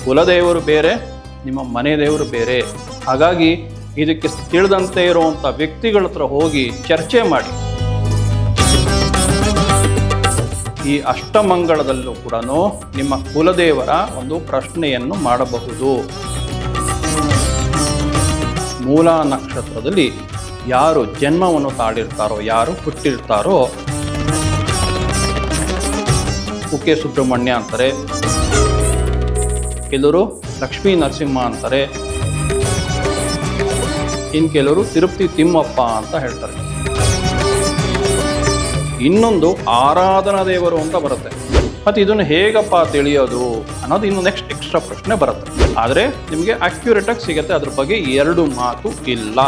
ಕುಲದೇವರು ಬೇರೆ, ನಿಮ್ಮ ಮನೆ ದೇವರು ಬೇರೆ. ಹಾಗಾಗಿ ಇದಕ್ಕೆ ತಿಳಿದಂತೆ ಇರುವಂಥ ವ್ಯಕ್ತಿಗಳ ಹತ್ರ ಹೋಗಿ ಚರ್ಚೆ ಮಾಡಿ. ಈ ಅಷ್ಟಮಂಗಳದಲ್ಲೂ ಕೂಡ ನಿಮ್ಮ ಕುಲದೇವರ ಒಂದು ಪ್ರಶ್ನೆಯನ್ನು ಮಾಡಬಹುದು. ಮೂಲ ನಕ್ಷತ್ರದಲ್ಲಿ ಯಾರು ಜನ್ಮವನ್ನು ತಾಳಿರ್ತಾರೋ, ಯಾರು ಹುಟ್ಟಿರ್ತಾರೋ, ಕುಕ್ಕೆ ಸುಬ್ರಹ್ಮಣ್ಯ ಅಂತಾರೆ, ಕೆಲವರು ಲಕ್ಷ್ಮೀ ನರಸಿಂಹ ಅಂತಾರೆ, ಇನ್ನು ಕೆಲವರು ತಿರುಪತಿ ತಿಮ್ಮಪ್ಪ ಅಂತ ಹೇಳ್ತಾರೆ. ಇನ್ನೊಂದು ಆರಾಧನಾ ದೇವರು ಅಂತ ಬರುತ್ತೆ. ಮತ್ತು ಇದನ್ನು ಹೇಗಪ್ಪ ತಿಳಿಯೋದು ಅನ್ನೋದು ಇನ್ನು ನೆಕ್ಸ್ಟ್ ಎಕ್ಸ್ಟ್ರಾ ಪ್ರಶ್ನೆ ಬರುತ್ತೆ. ಆದರೆ ನಿಮಗೆ ಅಕ್ಯುರೇಟಾಗಿ ಸಿಗುತ್ತೆ, ಅದ್ರ ಬಗ್ಗೆ ಎರಡು ಮಾತು ಇಲ್ಲ.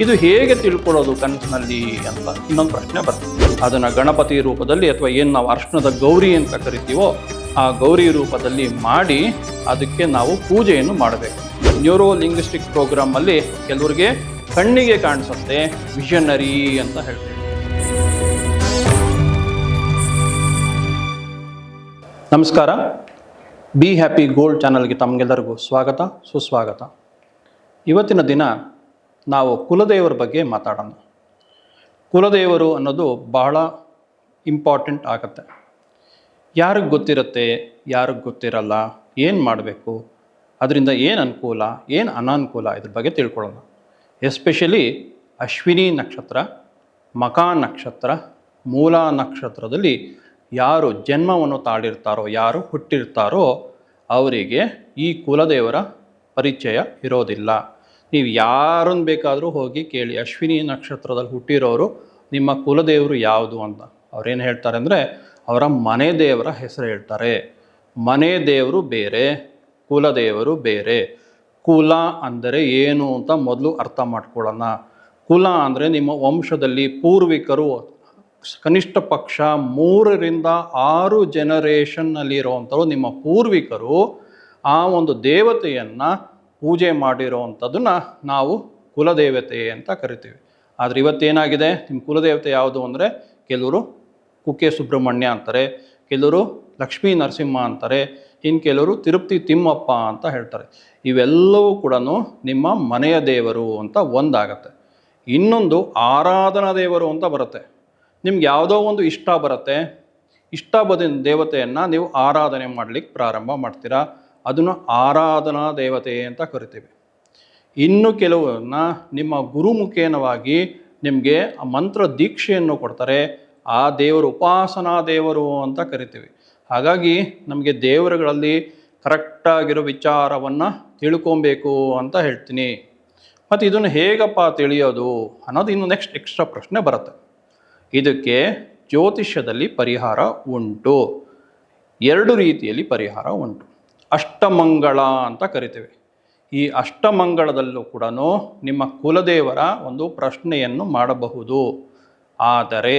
ಇದು ಹೇಗೆ ತಿಳ್ಕೊಳ್ಳೋದು ಕನಸಿನಲ್ಲಿ ಅಂತ ಇನ್ನೊಂದು ಪ್ರಶ್ನೆ ಬರುತ್ತೆ. ಅದನ್ನು ಗಣಪತಿ ರೂಪದಲ್ಲಿ ಅಥವಾ ಏನು ನಾವು ಅರ್ಶನದ ಗೌರಿ ಅಂತ ಕರಿತೀವೋ ಆ ಗೌರಿ ರೂಪದಲ್ಲಿ ಮಾಡಿ ಅದಕ್ಕೆ ನಾವು ಪೂಜೆಯನ್ನು ಮಾಡಬೇಕು. ನ್ಯೂರೋ ಲಿಂಗ್ವಿಸ್ಟಿಕ್ ಪ್ರೋಗ್ರಾಮಲ್ಲಿ ಕೆಲವರಿಗೆ ಕಣ್ಣಿಗೆ ಕಾಣಿಸುತ್ತೆ, ವಿಷನರಿ ಅಂತ ಹೇಳ್ತೀವಿ. ನಮಸ್ಕಾರ, ಬಿ ಹ್ಯಾಪಿ ಗೋಲ್ಡ್ ಚಾನಲ್ಗೆ ತಮಗೆಲ್ಲರಿಗೂ ಸ್ವಾಗತ, ಸುಸ್ವಾಗತ. ಇವತ್ತಿನ ದಿನ ನಾವು ಕುಲದೇವರ ಬಗ್ಗೆ ಮಾತಾಡೋಣ. ಕುಲದೇವರು ಅನ್ನೋದು ಬಹಳ ಇಂಪಾರ್ಟೆಂಟ್ ಆಗುತ್ತೆ. ಯಾರಿಗೆ ಗೊತ್ತಿರುತ್ತೆ, ಯಾರಿಗೆ ಗೊತ್ತಿರಲ್ಲ, ಏನು ಮಾಡಬೇಕು, ಅದರಿಂದ ಏನು ಅನುಕೂಲ, ಏನು ಅನಾನುಕೂಲ, ಇದ್ರ ಬಗ್ಗೆ ತಿಳ್ಕೊಳ್ಳೋಣ. ಎಸ್ಪೆಷಲಿ ಅಶ್ವಿನಿ ನಕ್ಷತ್ರ, ಮಖಾ ನಕ್ಷತ್ರ, ಮೂಲ ನಕ್ಷತ್ರದಲ್ಲಿ ಯಾರು ಜನ್ಮವನ್ನು ತಾಳಿರ್ತಾರೋ, ಯಾರು ಹುಟ್ಟಿರ್ತಾರೋ ಅವರಿಗೆ ಈ ಕುಲದೇವರ ಪರಿಚಯ ಇರೋದಿಲ್ಲ. ನೀವು ಯಾರನ್ನು ಬೇಕಾದರೂ ಹೋಗಿ ಕೇಳಿ, ಅಶ್ವಿನಿ ನಕ್ಷತ್ರದಲ್ಲಿ ಹುಟ್ಟಿರೋರು ನಿಮ್ಮ ಕುಲದೇವರು ಯಾವುದು ಅಂತ. ಅವ್ರೇನು ಹೇಳ್ತಾರೆ ಅಂದರೆ ಅವರ ಮನೆ ದೇವರ ಹೆಸರು ಹೇಳ್ತಾರೆ. ಮನೆ ದೇವರು ಬೇರೆ, ಕುಲದೇವರು ಬೇರೆ. ಕುಲ ಅಂದರೆ ಏನು ಅಂತ ಮೊದಲು ಅರ್ಥ ಮಾಡ್ಕೊಳ್ಳೋಣ. ಕುಲ ಅಂದರೆ ನಿಮ್ಮ ವಂಶದಲ್ಲಿ ಪೂರ್ವಿಕರು ಕನಿಷ್ಠ ಪಕ್ಷ 3 ರಿಂದ 6 ಜನರೇಷನ್ನಲ್ಲಿರುವಂಥವ್ರು ನಿಮ್ಮ ಪೂರ್ವಿಕರು ಆ ಒಂದು ದೇವತೆಯನ್ನು ಪೂಜೆ ಮಾಡಿರೋವಂಥದ್ದನ್ನು ನಾವು ಕುಲದೇವತೆ ಅಂತ ಕರಿತೀವಿ. ಆದರೆ ಇವತ್ತೇನಾಗಿದೆ, ನಿಮ್ಮ ಕುಲದೇವತೆ ಯಾವುದು ಅಂದರೆ ಕೆಲವರು ಕುಕ್ಕೆ ಸುಬ್ರಹ್ಮಣ್ಯ ಅಂತಾರೆ, ಕೆಲವರು ಲಕ್ಷ್ಮೀ ನರಸಿಂಹ ಅಂತಾರೆ, ಇನ್ನು ಕೆಲವರು ತಿರುಪತಿ ತಿಮ್ಮಪ್ಪ ಅಂತ ಹೇಳ್ತಾರೆ. ಇವೆಲ್ಲವೂ ಕೂಡ ನಿಮ್ಮ ಮನೆಯ ದೇವರು ಅಂತ ಒಂದಾಗತ್ತೆ. ಇನ್ನೊಂದು ಆರಾಧನಾ ದೇವರು ಅಂತ ಬರುತ್ತೆ. ನಿಮ್ಗೆ ಯಾವುದೋ ಒಂದು ಇಷ್ಟ ಬರುತ್ತೆ, ಇಷ್ಟ ಬಂದ ದೇವತೆಯನ್ನು ನೀವು ಆರಾಧನೆ ಮಾಡಲಿಕ್ಕೆ ಪ್ರಾರಂಭ ಮಾಡ್ತೀರಾ, ಅದನ್ನು ಆರಾಧನಾ ದೇವತೆ ಅಂತ ಕರಿತೀವಿ. ಇನ್ನು ಕೆಲವನ್ನ ನಿಮ್ಮ ಗುರುಮುಖೇನವಾಗಿ ನಿಮಗೆ ಮಂತ್ರ ದೀಕ್ಷೆಯನ್ನು ಕೊಡ್ತಾರೆ, ಆ ದೇವರು ಉಪಾಸನಾ ದೇವರು ಅಂತ ಕರಿತೀವಿ. ಹಾಗಾಗಿ ನಮಗೆ ದೇವರುಗಳಲ್ಲಿ ಕರೆಕ್ಟಾಗಿರೋ ವಿಚಾರವನ್ನು ತಿಳ್ಕೊಬೇಕು ಅಂತ ಹೇಳ್ತೀನಿ. ಮತ್ತು ಇದನ್ನು ಹೇಗಪ್ಪ ತಿಳಿಯೋದು ಅನ್ನೋದು ಇನ್ನು ನೆಕ್ಸ್ಟ್ ಎಕ್ಸ್ಟ್ರಾ ಪ್ರಶ್ನೆ ಬರುತ್ತೆ. ಇದಕ್ಕೆ ಜ್ಯೋತಿಷ್ಯದಲ್ಲಿ ಪರಿಹಾರ ಉಂಟು. 2 ರೀತಿಯಲ್ಲಿ ಪರಿಹಾರ ಉಂಟು. ಅಷ್ಟಮಂಗಳ ಅಂತ ಕರಿತೇವೆ. ಈ ಅಷ್ಟಮಂಗಳದಲ್ಲೂ ಕೂಡ ನಿಮ್ಮ ಕುಲದೇವರ ಒಂದು ಪ್ರಶ್ನೆಯನ್ನು ಮಾಡಬಹುದು. ಆದರೆ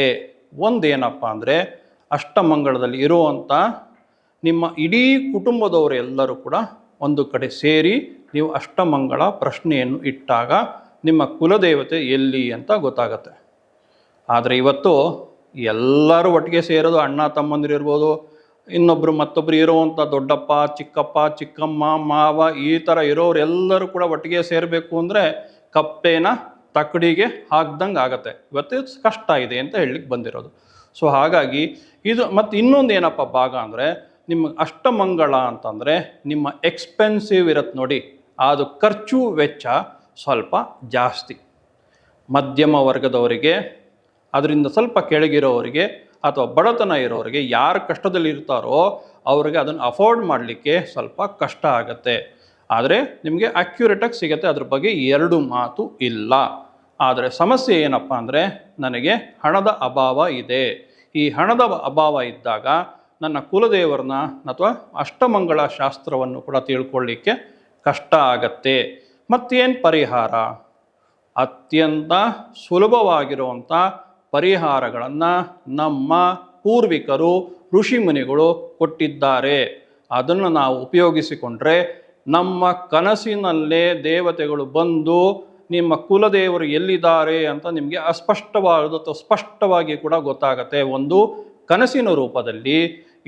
ಒಂದೇನಪ್ಪ ಅಂದರೆ ಅಷ್ಟಮಂಗಳದಲ್ಲಿ ಇರುವಂಥ ನಿಮ್ಮ ಇಡೀ ಕುಟುಂಬದವರೆಲ್ಲರೂ ಕೂಡ ಒಂದು ಕಡೆ ಸೇರಿ ನೀವು ಅಷ್ಟಮಂಗಳ ಪ್ರಶ್ನೆಯನ್ನು ಇಟ್ಟಾಗ ನಿಮ್ಮ ಕುಲದೇವತೆ ಎಲ್ಲಿ ಅಂತ ಗೊತ್ತಾಗತ್ತೆ. ಆದರೆ ಇವತ್ತು ಎಲ್ಲರೂ ಒಟ್ಟಿಗೆ ಸೇರೋದು, ಅಣ್ಣ ತಮ್ಮಂದಿರಿರ್ಬೋದು, ಇನ್ನೊಬ್ಬರು ಮತ್ತೊಬ್ಬರು ಇರುವಂಥ ದೊಡ್ಡಪ್ಪ, ಚಿಕ್ಕಪ್ಪ, ಚಿಕ್ಕಮ್ಮ, ಮಾವ, ಈ ಥರ ಇರೋರೆಲ್ಲರೂ ಕೂಡ ಒಟ್ಟಿಗೆ ಸೇರಬೇಕು ಅಂದರೆ ಕಪ್ಪೆನ ತಕ್ಕಡಿಗೆ ಹಾಕ್ದಂಗೆ ಆಗತ್ತೆ. ಇವತ್ತು ಕಷ್ಟ ಇದೆ ಅಂತ ಹೇಳಲಿಕ್ಕೆ ಬಂದಿರೋದು. ಸೊ ಹಾಗಾಗಿ ಇದು ಮತ್ತು ಇನ್ನೊಂದು ಏನಪ್ಪ ಭಾಗ ಅಂದರೆ ನಿಮ್ಮ ಅಷ್ಟಮಂಗಳ ಅಂತಂದರೆ ನಿಮ್ಮ ಎಕ್ಸ್ಪೆನ್ಸಿವ್ ಇರತ್ತೆ ನೋಡಿ, ಅದು ಖರ್ಚು ವೆಚ್ಚ ಸ್ವಲ್ಪ ಜಾಸ್ತಿ. ಮಧ್ಯಮ ವರ್ಗದವರಿಗೆ, ಅದರಿಂದ ಸ್ವಲ್ಪ ಕೆಳಗಿರೋರಿಗೆ ಅಥವಾ ಬಡತನ ಇರೋರಿಗೆ, ಯಾರು ಕಷ್ಟದಲ್ಲಿ ಇರ್ತಾರೋ ಅವ್ರಿಗೆ ಅದನ್ನು ಅಫೋರ್ಡ್ ಮಾಡಲಿಕ್ಕೆ ಸ್ವಲ್ಪ ಕಷ್ಟ ಆಗುತ್ತೆ. ಆದರೆ ನಿಮಗೆ ಅಕ್ಯುರೇಟಾಗಿ ಸಿಗುತ್ತೆ, ಅದ್ರ ಬಗ್ಗೆ 2 ಮಾತು ಇಲ್ಲ. ಆದರೆ ಸಮಸ್ಯೆ ಏನಪ್ಪ ಅಂದರೆ ನನಗೆ ಹಣದ ಅಭಾವ ಇದೆ. ಈ ಹಣದ ಅಭಾವ ಇದ್ದಾಗ ನನ್ನ ಕುಲದೇವರನ್ನ ಅಥವಾ ಅಷ್ಟಮಂಗಳ ಶಾಸ್ತ್ರವನ್ನು ಕೂಡ ತಿಳ್ಕೊಳ್ಳಿಕ್ಕೆ ಕಷ್ಟ ಆಗತ್ತೆ. ಮತ್ತೇನು ಪರಿಹಾರ? ಅತ್ಯಂತ ಸುಲಭವಾಗಿರುವಂಥ ಪರಿಹಾರಗಳನ್ನು ನಮ್ಮ ಪೂರ್ವಿಕರು ಋಷಿಮುನಿಗಳು ಕೊಟ್ಟಿದ್ದಾರೆ. ಅದನ್ನು ನಾವು ಉಪಯೋಗಿಸಿಕೊಂಡ್ರೆ ನಮ್ಮ ಕನಸಿನಲ್ಲೇ ದೇವತೆಗಳು ಬಂದು ನಿಮ್ಮ ಕುಲದೇವರು ಎಲ್ಲಿದ್ದಾರೆ ಅಂತ ನಿಮಗೆ ಅಸ್ಪಷ್ಟವಾದ ಅಥವಾ ಸ್ಪಷ್ಟವಾಗಿ ಕೂಡ ಗೊತ್ತಾಗತ್ತೆ. ಒಂದು ಕನಸಿನ ರೂಪದಲ್ಲಿ,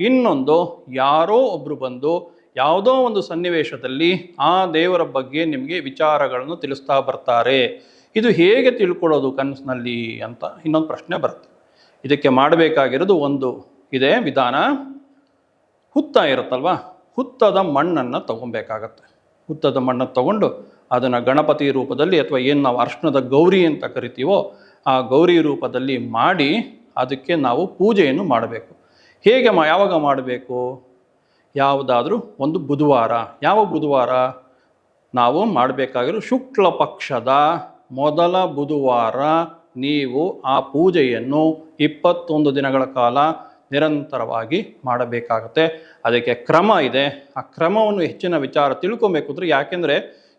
ಇನ್ನೊಂದು ಯಾರೋ ಒಬ್ಬರು ಬಂದು ಯಾವುದೋ ಒಂದು ಸನ್ನಿವೇಶದಲ್ಲಿ ಆ ದೇವರ ಬಗ್ಗೆ ನಿಮಗೆ ವಿಚಾರಗಳನ್ನು ತಿಳಿಸ್ತಾ ಬರ್ತಾರೆ. ಇದು ಹೇಗೆ ತಿಳ್ಕೊಳ್ಳೋದು ಕನಸಿನಲ್ಲಿ ಅಂತ ಇನ್ನೊಂದು ಪ್ರಶ್ನೆ ಬರುತ್ತೆ. ಇದಕ್ಕೆ ಮಾಡಬೇಕಾಗಿರೋದು ಒಂದು ಇದೆ ವಿಧಾನ. ಹುತ್ತ ಇರುತ್ತಲ್ವ, ಹುತ್ತದ ಮಣ್ಣನ್ನು ತಗೊಬೇಕಾಗತ್ತೆ. ಹುತ್ತದ ಮಣ್ಣನ್ನು ತಗೊಂಡು ಅದನ್ನು ಗಣಪತಿ ರೂಪದಲ್ಲಿ ಅಥವಾ ಏನು ನಾವು ಅರ್ಶನದ ಗೌರಿ ಅಂತ ಕರಿತೀವೋ ಆ ಗೌರಿ ರೂಪದಲ್ಲಿ ಮಾಡಿ ಅದಕ್ಕೆ ನಾವು ಪೂಜೆಯನ್ನು ಮಾಡಬೇಕು. ಹೇಗೆ ಯಾವಾಗ ಮಾಡಬೇಕು? ಯಾವುದಾದ್ರೂ ಒಂದು ಬುಧವಾರ. ಯಾವ ಬುಧವಾರ ನಾವು ಮಾಡಬೇಕಾಗಿರೋ? ಶುಕ್ಲ ಪಕ್ಷದ ಮೊದಲ ಬುಧವಾರ ನೀವು ಆ ಪೂಜೆಯನ್ನು 21 ದಿನಗಳ ಕಾಲ ನಿರಂತರವಾಗಿ ಮಾಡಬೇಕಾಗತ್ತೆ. ಅದಕ್ಕೆ ಕ್ರಮ ಇದೆ. ಆ ಕ್ರಮವನ್ನು ಹೆಚ್ಚಿನ ವಿಚಾರ ತಿಳ್ಕೊಬೇಕು ಅಂದರೆ, ಯಾಕೆಂದರೆ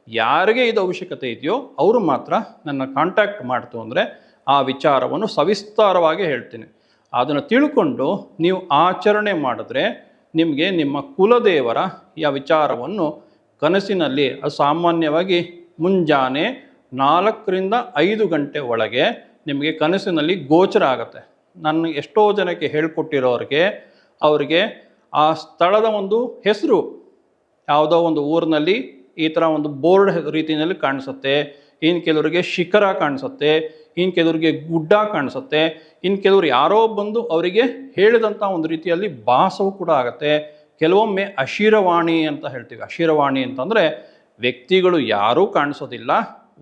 ಯಾರಿಗೆ ಇದು ಅವಶ್ಯಕತೆ ಇದೆಯೋ ಅವರು ಮಾತ್ರ ನನ್ನ ಕಾಂಟ್ಯಾಕ್ಟ್ ಮಾಡ್ತು ಅಂದರೆ ಆ ವಿಚಾರವನ್ನು ಸವಿಸ್ತಾರವಾಗಿ ಹೇಳ್ತೀನಿ. ಅದನ್ನು ತಿಳ್ಕೊಂಡು ನೀವು ಆಚರಣೆ ಮಾಡಿದ್ರೆ ನಿಮಗೆ ನಿಮ್ಮ ಕುಲದೇವರ ಈ ವಿಚಾರವನ್ನು ಕನಸಿನಲ್ಲಿ ಸಾಮಾನ್ಯವಾಗಿ ಮುಂಜಾನೆ 4 ರಿಂದ 5 ಗಂಟೆ ಒಳಗೆ ನಿಮಗೆ ಕನಸಿನಲ್ಲಿ ಗೋಚರ ಆಗುತ್ತೆ. ನಾನು ಎಷ್ಟೋ ಜನಕ್ಕೆ ಹೇಳ್ಕೊಟ್ಟಿರೋರಿಗೆ ಅವರಿಗೆ ಆ ಸ್ಥಳದ ಒಂದು ಹೆಸರು ಯಾವುದೋ ಒಂದು ಊರಿನಲ್ಲಿ ಈ ಥರ ಒಂದು ಬೋರ್ಡ್ ರೀತಿಯಲ್ಲಿ ಕಾಣಿಸುತ್ತೆ. ಇನ್ನು ಕೆಲವರಿಗೆ ಶಿಖರ ಕಾಣಿಸುತ್ತೆ, ಇನ್ನು ಕೆಲವರಿಗೆ ಗುಡ್ಡ ಕಾಣಿಸುತ್ತೆ, ಇನ್ನು ಕೆಲವರು ಯಾರೋ ಬಂದು ಅವರಿಗೆ ಹೇಳಿದಂಥ ಒಂದು ರೀತಿಯಲ್ಲಿ ಭಾಸವು ಕೂಡ ಆಗುತ್ತೆ. ಕೆಲವೊಮ್ಮೆ ಅಶಿರವಾಣಿ ಅಂತ ಹೇಳ್ತೀವಿ. ಅಶಿರವಾಣಿ ಅಂತಂದರೆ ವ್ಯಕ್ತಿಗಳು ಯಾರೂ ಕಾಣಿಸೋದಿಲ್ಲ,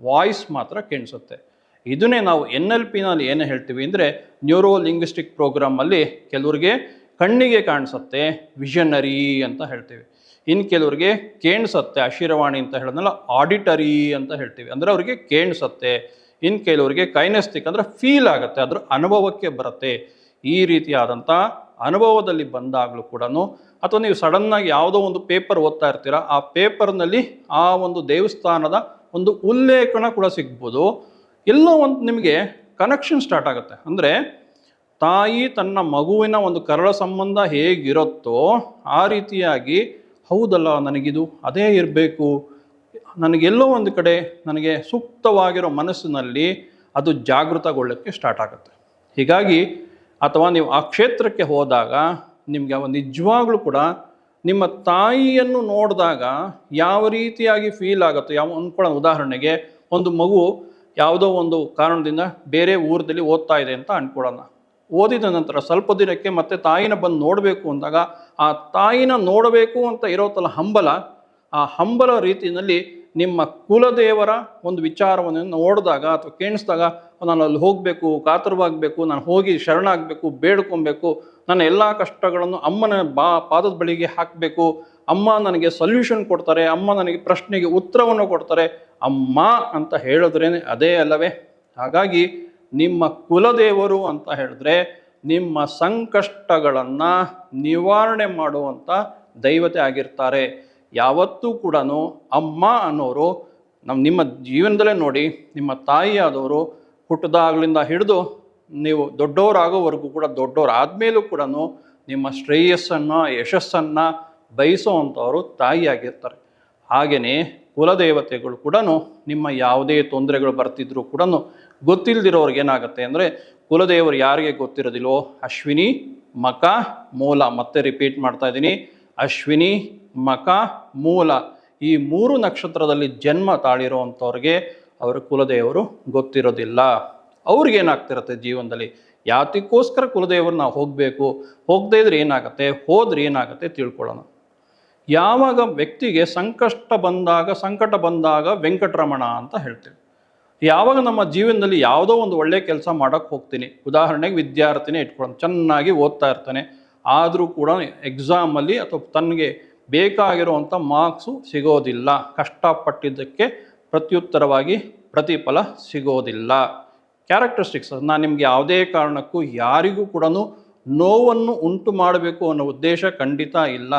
ವಾಯ್ಸ್ ಮಾತ್ರ ಕೇಳಿಸುತ್ತೆ. ಇದನ್ನೇ ನಾವು NLPನಲ್ಲಿ ಏನು ಹೇಳ್ತೀವಿ ಅಂದರೆ ನ್ಯೂರೋ ಲಿಂಗ್ವಿಸ್ಟಿಕ್ ಪ್ರೋಗ್ರಾಮಲ್ಲಿ ಕೆಲವ್ರಿಗೆ ಕಣ್ಣಿಗೆ ಕಾಣಿಸುತ್ತೆ, ವಿಷನರಿ ಅಂತ ಹೇಳ್ತೀವಿ. ಇನ್ನು ಕೆಲವ್ರಿಗೆ ಕೇಣಿಸುತ್ತೆ, ಅಶಿರವಾಣಿ ಅಂತ ಹೇಳಿದ್ನಲ್ಲ ಆಡಿಟರಿ ಅಂತ ಹೇಳ್ತೀವಿ, ಅಂದರೆ ಅವರಿಗೆ ಕೇಣಿಸುತ್ತೆ. ಇನ್ನು ಕೆಲವರಿಗೆ ಕೈನೆಸ್ಟಿಕ್ ಅಂದರೆ ಫೀಲ್ ಆಗುತ್ತೆ, ಅದರ ಅನುಭವಕ್ಕೆ ಬರುತ್ತೆ. ಈ ರೀತಿಯಾದಂಥ ಅನುಭವದಲ್ಲಿ ಬಂದಾಗಲೂ ಕೂಡ, ಅಥವಾ ನೀವು ಸಡನ್ನಾಗಿ ಯಾವುದೋ ಒಂದು ಪೇಪರ್ ಓದ್ತಾ ಇರ್ತೀರ, ಆ ಪೇಪರ್ನಲ್ಲಿ ಆ ಒಂದು ದೇವಸ್ಥಾನದ ಒಂದು ಉಲ್ಲೇಖನ ಕೂಡ ಸಿಗ್ಬೋದು. ಎಲ್ಲೋ ಒಂದು ನಿಮಗೆ ಕನೆಕ್ಷನ್ ಸ್ಟಾರ್ಟ್ ಆಗುತ್ತೆ. ಅಂದರೆ ತಾಯಿ ತನ್ನ ಮಗುವಿನ ಒಂದು ಕರಳ ಸಂಬಂಧ ಹೇಗಿರುತ್ತೋ ಆ ರೀತಿಯಾಗಿ, ಹೌದಲ್ಲ ನನಗಿದು ಅದೇ ಇರಬೇಕು, ನನಗೆಲ್ಲೋ ಒಂದು ಕಡೆ ನನಗೆ ಸೂಕ್ತವಾಗಿರೋ ಮನಸ್ಸಿನಲ್ಲಿ ಅದು ಜಾಗೃತಗೊಳ್ಳೋಕ್ಕೆ ಸ್ಟಾರ್ಟ್ ಆಗುತ್ತೆ. ಹೀಗಾಗಿ ಅಥವಾ ನೀವು ಆ ಕ್ಷೇತ್ರಕ್ಕೆ ಹೋದಾಗ ನಿಮಗೆ ನಿಜವಾಗ್ಲೂ ಕೂಡ ನಿಮ್ಮ ತಾಯಿಯನ್ನು ನೋಡಿದಾಗ ಯಾವ ರೀತಿಯಾಗಿ ಫೀಲ್ ಆಗುತ್ತೆ. ಅಂದ್ಕೊಳ್ಳೋ ಉದಾಹರಣೆಗೆ ಒಂದು ಮಗು ಯಾವುದೋ ಒಂದು ಕಾರಣದಿಂದ ಬೇರೆ ಊರದಲ್ಲಿ ಓದ್ತಾ ಇದೆ ಅಂತ ಅಂದ್ಕೊಳ್ಳೋಣ. ಓದಿದ ನಂತರ ಸ್ವಲ್ಪ ದಿನಕ್ಕೆ ಮತ್ತೆ ತಾಯಿನ ಬಂದು ನೋಡಬೇಕು ಅಂದಾಗ ಆ ತಾಯಿನ ನೋಡಬೇಕು ಅಂತ ಇರೋತಲ್ಲ ಹಂಬಲ, ಆ ಹಂಬಲ ರೀತಿಯಲ್ಲಿ ನಿಮ್ಮ ಕುಲದೇವರ ಒಂದು ವಿಚಾರವನ್ನು ನೋಡಿದಾಗ ಅಥವಾ ಕೇಳಿಸಿದಾಗ ನಾನು ಅಲ್ಲಿ ಹೋಗಬೇಕು, ಕಾತರವಾಗಬೇಕು, ನಾನು ಹೋಗಿ ಶರಣಾಗಬೇಕು, ಬೇಡ್ಕೊಬೇಕು, ನನ್ನ ಎಲ್ಲ ಕಷ್ಟಗಳನ್ನು ಅಮ್ಮನ ಪಾದದ ಬಳಿಗೆ ಹಾಕಬೇಕು, ಅಮ್ಮ ನನಗೆ ಸೊಲ್ಯೂಷನ್ ಕೊಡ್ತಾರೆ, ಅಮ್ಮ ನನಗೆ ಪ್ರಶ್ನೆಗೆ ಉತ್ತರವನ್ನು ಕೊಡ್ತಾರೆ, ಅಮ್ಮ ಅಂತ ಹೇಳಿದ್ರೇ ಅದೇ ಅಲ್ಲವೇ? ಹಾಗಾಗಿ ನಿಮ್ಮ ಕುಲದೇವರು ಅಂತ ಹೇಳಿದ್ರೆ ನಿಮ್ಮ ಸಂಕಷ್ಟಗಳನ್ನು ನಿವಾರಣೆ ಮಾಡುವಂಥ ದೈವತೆ ಆಗಿರ್ತಾರೆ. ಯಾವತ್ತೂ ಕೂಡ ಅಮ್ಮ ಅನ್ನೋರು ನಿಮ್ಮ ಜೀವನದಲ್ಲೇ ನೋಡಿ, ನಿಮ್ಮ ತಾಯಿಯಾದವರು ಹುಟ್ಟಿದಾಗಲಿಂದ ಹಿಡಿದು ನೀವು ದೊಡ್ಡವರಾಗೋವರೆಗೂ ಕೂಡ, ದೊಡ್ಡವರಾದ್ಮೇಲೂ ಕೂಡ ನಿಮ್ಮ ಶ್ರೇಯಸ್ಸನ್ನು ಯಶಸ್ಸನ್ನು ಬಯಸೋವಂಥವರು ತಾಯಿಯಾಗಿರ್ತಾರೆ. ಹಾಗೆಯೇ ಕುಲದೇವತೆಗಳು ಕೂಡ ನಿಮ್ಮ ಯಾವುದೇ ತೊಂದರೆಗಳು ಬರ್ತಿದ್ರು ಕೂಡ ಗೊತ್ತಿಲ್ಲದಿರೋರ್ಗೆ ಏನಾಗುತ್ತೆ ಅಂದರೆ, ಕುಲದೇವರು ಯಾರಿಗೆ ಗೊತ್ತಿರೋದಿಲ್ಲೋ ಅಶ್ವಿನಿ, ಮಕ, ಮೂಲ, ಮತ್ತೆ ರಿಪೀಟ್ ಮಾಡ್ತಾ ಇದ್ದೀನಿ, ಅಶ್ವಿನಿ, ಮಕ, ಮೂಲ ಈ 3 ನಕ್ಷತ್ರದಲ್ಲಿ ಜನ್ಮ ತಾಳಿರೋವಂಥವ್ರಿಗೆ ಅವರ ಕುಲದೇವರು ಗೊತ್ತಿರೋದಿಲ್ಲ. ಅವ್ರಿಗೇನಾಗ್ತಿರತ್ತೆ ಜೀವನದಲ್ಲಿ, ಯಾತಕ್ಕೋಸ್ಕರ ಕುಲದೇವರು ನಾವು ಹೋಗಬೇಕು, ಹೋಗದೇ ಇದ್ರೆ ಏನಾಗುತ್ತೆ, ಹೋದ್ರೆ ಏನಾಗುತ್ತೆ ತಿಳ್ಕೊಳ್ಳೋಣ. ಯಾವಾಗ ವ್ಯಕ್ತಿಗೆ ಸಂಕಟ ಬಂದಾಗ ವೆಂಕಟರಮಣ ಅಂತ ಹೇಳ್ತೀವಿ. ಯಾವಾಗ ನಮ್ಮ ಜೀವನದಲ್ಲಿ ಯಾವುದೋ ಒಂದು ಒಳ್ಳೆ ಕೆಲಸ ಮಾಡೋಕ್ಕೆ ಹೋಗ್ತೀನಿ, ಉದಾಹರಣೆಗೆ ವಿದ್ಯಾರ್ಥಿನೇ ಇಟ್ಕೊಳ್ಳೋಣ, ಚೆನ್ನಾಗಿ ಓದ್ತಾ ಇರ್ತಾನೆ, ಆದರೂ ಕೂಡ ಎಕ್ಸಾಮಲ್ಲಿ ಅಥವಾ ತನಗೆ ಬೇಕಾಗಿರುವಂಥ ಮಾರ್ಕ್ಸು ಸಿಗೋದಿಲ್ಲ, ಕಷ್ಟಪಟ್ಟಿದ್ದಕ್ಕೆ ಪ್ರತ್ಯುತ್ತರವಾಗಿ ಪ್ರತಿಫಲ ಸಿಗೋದಿಲ್ಲ. ಕ್ಯಾರೆಕ್ಟರಿಸ್ಟಿಕ್ಸ್, ನಾನು ನಿಮ್ಗೆ ಯಾವುದೇ ಕಾರಣಕ್ಕೂ ಯಾರಿಗೂ ಕೂಡ ನೋವನ್ನು ಉಂಟು ಮಾಡಬೇಕು ಅನ್ನೋ ಉದ್ದೇಶ ಖಂಡಿತ ಇಲ್ಲ.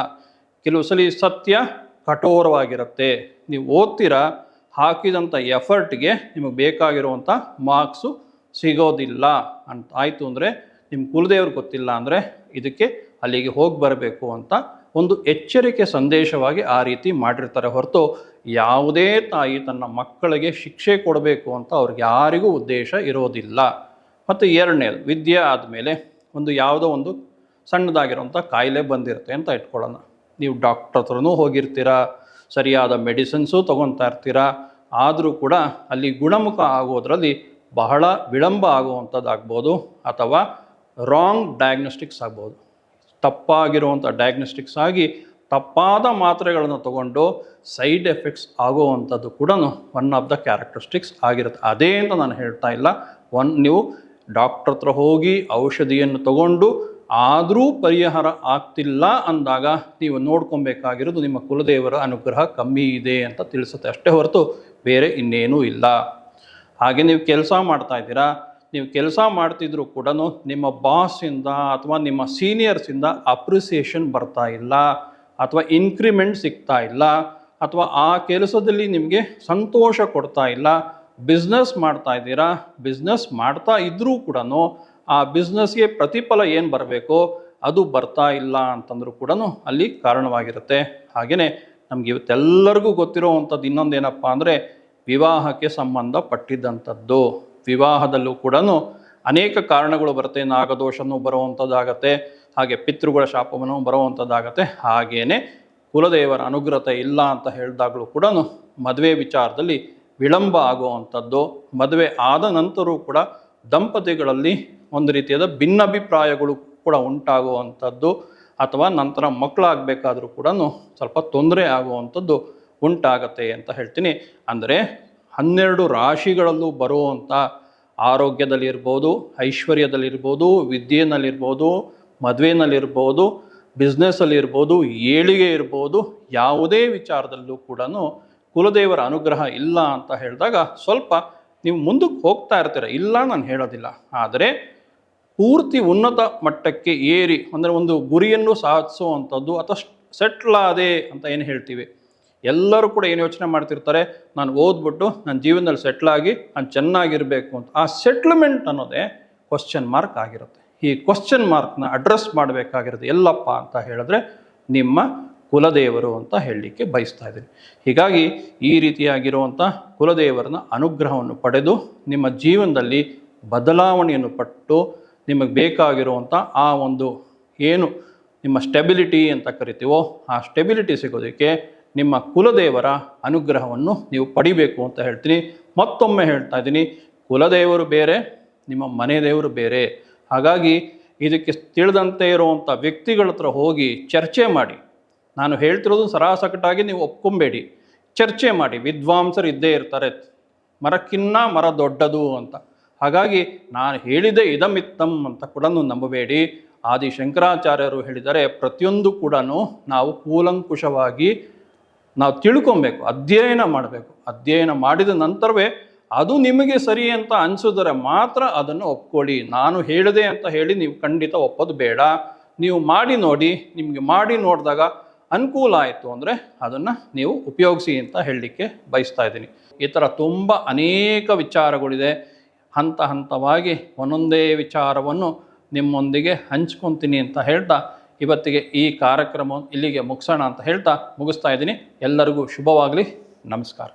ಕೆಲವು ಸಲ ಸತ್ಯ ಕಠೋರವಾಗಿರುತ್ತೆ. ನೀವು ಓದ್ತೀರಾ, ಹಾಕಿದಂಥ ಎಫರ್ಟ್ಗೆ ನಿಮಗೆ ಬೇಕಾಗಿರುವಂಥ ಮಾರ್ಕ್ಸು ಸಿಗೋದಿಲ್ಲ ಅಂತ ಆಯಿತು ಅಂದರೆ ನಿಮ್ಮ ಕುಲದೇವ್ರು ಗೊತ್ತಿಲ್ಲ ಅಂದರೆ ಇದಕ್ಕೆ ಅಲ್ಲಿಗೆ ಹೋಗಿ ಬರಬೇಕು ಅಂತ ಒಂದು ಎಚ್ಚರಿಕೆ ಸಂದೇಶವಾಗಿ ಆ ರೀತಿ ಮಾಡಿರ್ತಾರೆ ಹೊರತು ಯಾವುದೇ ತಾಯಿ ತನ್ನ ಮಕ್ಕಳಿಗೆ ಶಿಕ್ಷೆ ಕೊಡಬೇಕು ಅಂತ ಅವ್ರಿಗೆ ಯಾರಿಗೂ ಉದ್ದೇಶ ಇರೋದಿಲ್ಲ. ಮತ್ತು ಎರಡನೇದು, ವಿದ್ಯೆ ಆದಮೇಲೆ ಯಾವುದೋ ಒಂದು ಸಣ್ಣದಾಗಿರೋಂಥ ಕಾಯಿಲೆ ಬಂದಿರುತ್ತೆ ಅಂತ ಇಟ್ಕೊಳ್ಳೋಣ. ನೀವು ಡಾಕ್ಟರ್ ಹತ್ರನೂ ಹೋಗಿರ್ತೀರಾ, ಸರಿಯಾದ ಮೆಡಿಸಿನ್ಸು ತೊಗೊತಾ ಇರ್ತೀರಾ, ಆದರೂ ಕೂಡ ಅಲ್ಲಿ ಗುಣಮುಖ ಆಗೋದ್ರಲ್ಲಿ ಬಹಳ ವಿಳಂಬ ಆಗುವಂಥದ್ದಾಗ್ಬೋದು, ಅಥವಾ ರಾಂಗ್ ಡಯಾಗ್ನೋಸ್ಟಿಕ್ಸ್ ಆಗ್ಬೋದು. ತಪ್ಪಾಗಿರುವಂಥ ಡಯಾಗ್ನೋಸ್ಟಿಕ್ಸ್ ಆಗಿ ತಪ್ಪಾದ ಮಾತ್ರೆಗಳನ್ನು ತಗೊಂಡು ಸೈಡ್ ಎಫೆಕ್ಟ್ಸ್ ಆಗುವಂಥದ್ದು ಕೂಡ ಒನ್ ಆಫ್ ದ ಕ್ಯಾರೆಕ್ಟರಿಸ್ಟಿಕ್ಸ್ ಆಗಿರುತ್ತೆ. ಅದೇ ಅಂತ ನಾನು ಹೇಳ್ತಾ ಇಲ್ಲ. ನೀವು ಡಾಕ್ಟರ್ ಹತ್ರ ಹೋಗಿ ಔಷಧಿಯನ್ನು ತಗೊಂಡು ಆದರೂ ಪರಿಹಾರ ಆಗ್ತಿಲ್ಲ ಅಂದಾಗ ನೀವು ನೋಡ್ಕೊಬೇಕಾಗಿರೋದು ನಿಮ್ಮ ಕುಲದೇವರ ಅನುಗ್ರಹ ಕಮ್ಮಿ ಇದೆ ಅಂತ ತಿಳಿಸುತ್ತೆ ಅಷ್ಟೇ ಹೊರತು ಬೇರೆ ಇನ್ನೇನೂ ಇಲ್ಲ. ಹಾಗೆ ನೀವು ಕೆಲಸ ಮಾಡ್ತಾ ಇದ್ದೀರಾ, ನೀವು ಕೆಲಸ ಮಾಡ್ತಿದ್ರು ಕೂಡ ನಿಮ್ಮ ಬಾಸಿಂದ ಅಥವಾ ನಿಮ್ಮ ಸೀನಿಯರ್ಸಿಂದ ಅಪ್ರಿಸಿಯೇಷನ್ ಬರ್ತಾ ಇಲ್ಲ, ಅಥವಾ ಇನ್ಕ್ರಿಮೆಂಟ್ ಸಿಗ್ತಾ ಇಲ್ಲ, ಅಥವಾ ಆ ಕೆಲಸದಲ್ಲಿ ನಿಮಗೆ ಸಂತೋಷ ಕೊಡ್ತಾ ಇಲ್ಲ. ಬಿಸ್ನೆಸ್ ಮಾಡ್ತಾ ಇದ್ದೀರಾ, ಬಿಸ್ನೆಸ್ ಮಾಡ್ತಾ ಇದ್ದರೂ ಕೂಡ ಆ ಬಿಸ್ನೆಸ್ಗೆ ಪ್ರತಿಫಲ ಏನು ಬರಬೇಕೋ ಅದು ಬರ್ತಾ ಇಲ್ಲ ಅಂತಂದ್ರೂ ಕೂಡ ಅಲ್ಲಿ ಕಾರಣವಾಗಿರುತ್ತೆ. ಹಾಗೆಯೇ ನಮಗೆ ಇವತ್ತೆಲ್ಲರಿಗೂ ಗೊತ್ತಿರೋವಂಥದ್ದು ಇನ್ನೊಂದೇನಪ್ಪ ಅಂದರೆ ವಿವಾಹಕ್ಕೆ ಸಂಬಂಧಪಟ್ಟಿದ್ದಂಥದ್ದು. ವಿವಾಹದಲ್ಲೂ ಕೂಡ ಅನೇಕ ಕಾರಣಗಳು ಬರುತ್ತೆ. ನಾಗದೋಷನೂ ಬರುವಂಥದ್ದಾಗತ್ತೆ, ಹಾಗೆ ಪಿತೃಗಳ ಶಾಪವನ್ನು ಬರುವಂಥದ್ದಾಗತ್ತೆ. ಹಾಗೆಯೇ ಕುಲದೇವರ ಅನುಗ್ರಹತೆ ಇಲ್ಲ ಅಂತ ಹೇಳಿದಾಗಲೂ ಕೂಡ ಮದುವೆ ವಿಚಾರದಲ್ಲಿ ವಿಳಂಬ ಆಗುವಂಥದ್ದು, ಮದುವೆ ಆದ ನಂತರವೂ ಕೂಡ ದಂಪತಿಗಳಲ್ಲಿ ಒಂದು ರೀತಿಯಾದ ಭಿನ್ನಾಭಿಪ್ರಾಯಗಳು ಕೂಡ ಉಂಟಾಗುವಂಥದ್ದು, ಅಥವಾ ನಂತರ ಮಕ್ಕಳಾಗಬೇಕಾದ್ರೂ ಕೂಡ ಸ್ವಲ್ಪ ತೊಂದರೆ ಆಗುವಂಥದ್ದು ಉಂಟಾಗತ್ತೆ ಅಂತ ಹೇಳ್ತೀನಿ. ಅಂದರೆ 12 ರಾಶಿಗಳಲ್ಲೂ ಬರುವಂಥ ಆರೋಗ್ಯದಲ್ಲಿರ್ಬೋದು, ಐಶ್ವರ್ಯದಲ್ಲಿರ್ಬೋದು, ವಿದ್ಯೆಯಲ್ಲಿರ್ಬೋದು, ಮದುವೆನಲ್ಲಿರ್ಬೋದು, ಬಿಸ್ನೆಸ್ಸಲ್ಲಿರ್ಬೋದು, ಏಳಿಗೆ ಇರ್ಬೋದು, ಯಾವುದೇ ವಿಚಾರದಲ್ಲೂ ಕೂಡ ಕುಲದೇವರ ಅನುಗ್ರಹ ಇಲ್ಲ ಅಂತ ಹೇಳಿದಾಗ ಸ್ವಲ್ಪ ನೀವು ಮುಂದಕ್ಕೆ ಹೋಗ್ತಾ ಇರ್ತೀರ, ಇಲ್ಲ ನಾನು ಹೇಳೋದಿಲ್ಲ. ಆದರೆ ಪೂರ್ತಿ ಉನ್ನತ ಮಟ್ಟಕ್ಕೆ ಏರಿ, ಅಂದರೆ ಒಂದು ಗುರಿಯನ್ನು ಸಾಧಿಸುವಂಥದ್ದು ಅಥವಾ ಸೆಟ್ಲಾದೆ ಅಂತ ಏನು ಹೇಳ್ತೀವಿ, ಎಲ್ಲರೂ ಕೂಡ ಏನು ಯೋಚನೆ ಮಾಡ್ತಿರ್ತಾರೆ, ನಾನು ಓದ್ಬಿಟ್ಟು ನನ್ನ ಜೀವನದಲ್ಲಿ ಸೆಟ್ಲಾಗಿ ನಾನು ಚೆನ್ನಾಗಿರಬೇಕು ಅಂತ. ಆ ಸೆಟ್ಲ್ಮೆಂಟ್ ಅನ್ನೋದೇ ಕ್ವಶ್ಚನ್ ಮಾರ್ಕ್ ಆಗಿರುತ್ತೆ. ಈ ಕ್ವಶ್ಚನ್ ಮಾರ್ಕ್ನ ಅಡ್ರೆಸ್ ಮಾಡಬೇಕಾಗಿರೋದು ಎಲ್ಲಪ್ಪ ಅಂತ ಹೇಳಿದ್ರೆ ನಿಮ್ಮ ಕುಲದೇವರು ಅಂತ ಹೇಳಲಿಕ್ಕೆ ಬಯಸ್ತಾ ಇದ್ದೀನಿ. ಹೀಗಾಗಿ ಈ ರೀತಿಯಾಗಿರುವಂಥ ಕುಲದೇವರನ್ನ ಅನುಗ್ರಹವನ್ನು ಪಡೆದು ನಿಮ್ಮ ಜೀವನದಲ್ಲಿ ಬದಲಾವಣೆಯನ್ನು ಪಟ್ಟು ನಿಮಗೆ ಬೇಕಾಗಿರುವಂಥ ಆ ಒಂದು ಏನು ನಿಮ್ಮ ಸ್ಟೆಬಿಲಿಟಿ ಅಂತ ಕರಿತೀವೋ ಆ ಸ್ಟೆಬಿಲಿಟಿ ಸಿಗೋದಕ್ಕೆ ನಿಮ್ಮ ಕುಲದೇವರ ಅನುಗ್ರಹವನ್ನು ನೀವು ಪಡಿಬೇಕು ಅಂತ ಹೇಳ್ತೀನಿ. ಮತ್ತೊಮ್ಮೆ ಹೇಳ್ತಾ ಇದ್ದೀನಿ, ಕುಲದೇವರು ಬೇರೆ, ನಿಮ್ಮ ಮನೆ ದೇವರು ಬೇರೆ. ಹಾಗಾಗಿ ಇದಕ್ಕೆ ತಿಳಿದಂತೆ ಇರುವಂಥ ವ್ಯಕ್ತಿಗಳ ಹತ್ರ ಹೋಗಿ ಚರ್ಚೆ ಮಾಡಿ. ನಾನು ಹೇಳ್ತಿರೋದು ಸರಾಸಗಟಾಗಿ ನೀವು ಒಪ್ಕೊಂಬೇಡಿ, ಚರ್ಚೆ ಮಾಡಿ. ವಿದ್ವಾಂಸರು ಇದ್ದೇ ಇರ್ತಾರೆ, ಮರಕ್ಕಿನ್ನ ಮರ ದೊಡ್ಡದು ಅಂತ. ಹಾಗಾಗಿ ನಾನು ಹೇಳಿದೆ ಇದಮಿತ್ತಂ ಅಂತ ಕೂಡ ನಂಬಬೇಡಿ. ಆದಿ ಶಂಕರಾಚಾರ್ಯರು ಹೇಳಿದರೆ ಪ್ರತಿಯೊಂದು ಕೂಡ ನಾವು ಕೂಲಂಕುಷವಾಗಿ ನಾವು ತಿಳ್ಕೊಬೇಕು, ಅಧ್ಯಯನ ಮಾಡಬೇಕು. ಅಧ್ಯಯನ ಮಾಡಿದ ನಂತರವೇ ಅದು ನಿಮಗೆ ಸರಿ ಅಂತ ಅನಿಸಿದರೆ ಮಾತ್ರ ಅದನ್ನು ಒಪ್ಕೊಳ್ಳಿ. ನಾನು ಹೇಳಿದೆ ಅಂತ ಹೇಳಿ ನೀವು ಖಂಡಿತ ಒಪ್ಪೋದು ಬೇಡ. ನೀವು ಮಾಡಿ ನೋಡಿ, ನಿಮಗೆ ಮಾಡಿ ನೋಡಿದಾಗ ಅನುಕೂಲ ಆಯಿತು ಅಂದರೆ ಅದನ್ನು ನೀವು ಉಪಯೋಗಿಸಿ ಅಂತ ಹೇಳಲಿಕ್ಕೆ ಬಯಸ್ತಾ ಇದ್ದೀನಿ. ಈ ಥರ ತುಂಬ ಅನೇಕ ವಿಚಾರಗಳಿದೆ. ಹಂತ ಹಂತವಾಗಿ ಒಂದೊಂದೇ ವಿಚಾರವನ್ನು ನಿಮ್ಮೊಂದಿಗೆ ಹಂಚ್ಕೊತೀನಿ ಅಂತ ಹೇಳ್ತಾ ಇವತ್ತಿಗೆ ಈ ಕಾರ್ಯಕ್ರಮ ಇಲ್ಲಿಗೆ ಮುಗಿಸೋಣ ಅಂತ ಹೇಳ್ತಾ ಮುಗಿಸ್ತಾ ಇದ್ದೀನಿ. ಎಲ್ಲರಿಗೂ ಶುಭವಾಗಲಿ. ನಮಸ್ಕಾರ.